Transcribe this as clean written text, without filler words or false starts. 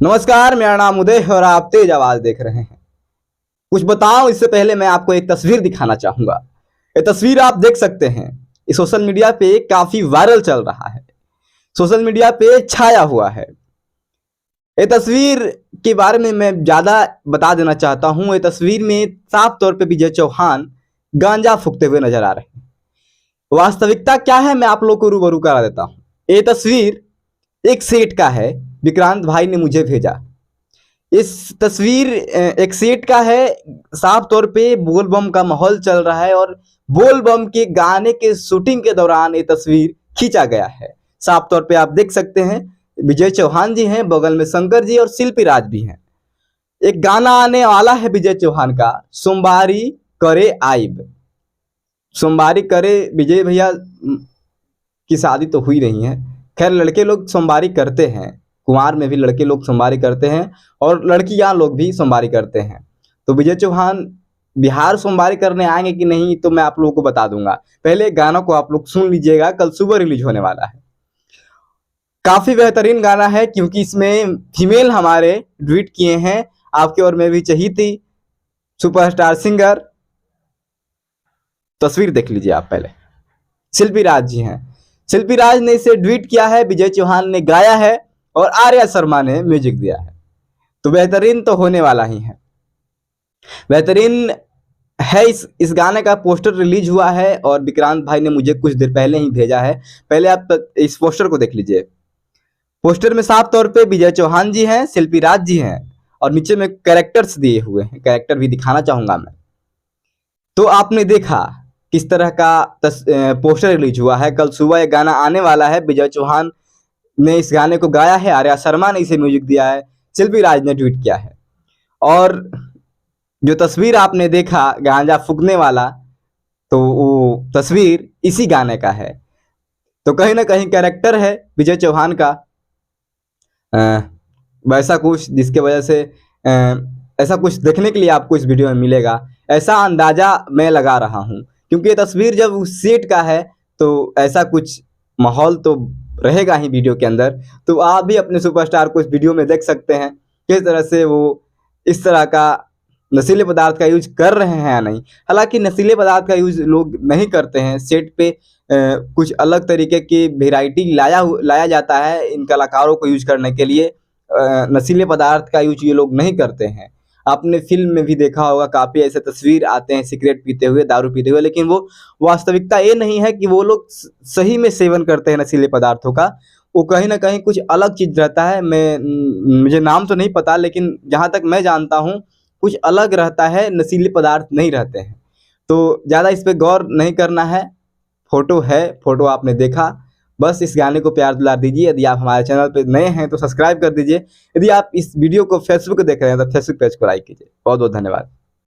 नमस्कार, मेरा नाम उदय है और आप तेज आवाज देख रहे हैं। कुछ बताऊं इससे पहले मैं आपको एक तस्वीर दिखाना चाहूंगा। ये तस्वीर आप देख सकते हैं, ये सोशल मीडिया पे काफी वायरल चल रहा है, सोशल मीडिया पे छाया हुआ है। ये तस्वीर के बारे में मैं ज्यादा बता देना चाहता हूं। ये तस्वीर में साफ तौर पे विजय चौहान गांजा फूकते हुए नजर आ रहे हैं। वास्तविकता क्या है मैं आप लोग को रूबरू करा देता हूं। ये तस्वीर एक सेट का है, विक्रांत भाई ने मुझे भेजा। इस तस्वीर एक सेट का है। साफ तौर पे बोल बम का माहौल चल रहा है और बोल बम के गाने के शूटिंग के दौरान ये तस्वीर खींचा गया है। साफ तौर पे आप देख सकते हैं, विजय चौहान जी हैं, बगल में शंकर जी और शिल्पी राज भी हैं। एक गाना आने वाला है विजय चौहान का, सोमवारी करे आइब। सोमवारी करे विजय भैया की शादी तो हुई नहीं है, खैर लड़के लोग सोमवारी करते हैं, कुंवार में भी लड़के लोग सोमवारी करते हैं और लड़कियां लोग भी सोमवारी करते हैं। तो विजय चौहान बिहार सोमवारी करने आएंगे कि नहीं तो मैं आप लोगों को बता दूंगा। पहले गाना को आप लोग सुन लीजिएगा, कल सुबह रिलीज होने वाला है। काफी बेहतरीन गाना है क्योंकि इसमें फीमेल हमारे ट्वीट किए हैं, आपके और मैं भी चहीती सुपरस्टार सिंगर। तस्वीर देख लीजिए आप पहले, शिल्पी राज जी हैं। शिल्पी राज ने इसे ट्वीट किया है, विजय चौहान ने गाया है और आर्या शर्मा ने म्यूजिक दिया है। तो बेहतरीन तो होने वाला ही है, बेहतरीन है। इस गाने का पोस्टर रिलीज हुआ है और विक्रांत भाई ने मुझे कुछ देर पहले ही भेजा है। पहले आप इस पोस्टर को देख लीजिए। पोस्टर में साफ तौर पे विजय चौहान जी हैं, शिल्पी राज जी हैं और नीचे में कैरेक्टर्स दिए हुए हैं। कैरेक्टर भी दिखाना चाहूंगा मैं। तो आपने देखा किस तरह का पोस्टर रिलीज हुआ है। कल सुबह ये गाना आने वाला है। विजय चौहान ने इस गाने को गाया है, आर्या शर्मा ने इसे म्यूजिक दिया है, शिल्पी राज ने ट्वीट किया है। और जो तस्वीर आपने देखा गांजा फूकने वाला, तो वो तस्वीर इसी गाने का है। तो कहीं ना कहीं कैरेक्टर है विजय चौहान का वैसा कुछ, जिसके वजह से ऐसा कुछ देखने के लिए आपको इस वीडियो में मिलेगा, ऐसा अंदाजा मैं लगा रहा हूं। क्योंकि ये तस्वीर जब उस सेट का है तो ऐसा कुछ माहौल तो रहेगा ही वीडियो के अंदर। तो आप भी अपने सुपरस्टार को इस वीडियो में देख सकते हैं किस तरह से वो इस तरह का नशीले पदार्थ का यूज कर रहे हैं या नहीं। हालांकि नशीले पदार्थ का यूज लोग नहीं करते हैं, सेट पे कुछ अलग तरीके की वेराइटी लाया जाता है इन कलाकारों को यूज करने के लिए। नशीले पदार्थ का यूज ये लोग नहीं करते हैं। आपने फिल्म में भी देखा होगा, काफी ऐसे तस्वीर आते हैं सिगरेट पीते हुए, दारू पीते हुए, लेकिन वो वास्तविकता ये नहीं है कि वो लोग सही में सेवन करते हैं नशीले पदार्थों का। वो कहीं ना कहीं कुछ अलग चीज रहता है। मुझे नाम तो नहीं पता, लेकिन जहां तक मैं जानता हूं कुछ अलग रहता है, नशीले पदार्थ नहीं रहते हैं। तो ज्यादा इस पे गौर नहीं करना है। फोटो है, फोटो आपने देखा, बस इस गाने को प्यार दुलार दीजिए। यदि आप हमारे चैनल पे नए हैं तो सब्सक्राइब कर दीजिए। यदि आप इस वीडियो को फेसबुक पे देख रहे हैं तो फेसबुक पेज को लाइक कीजिए। बहुत बहुत धन्यवाद।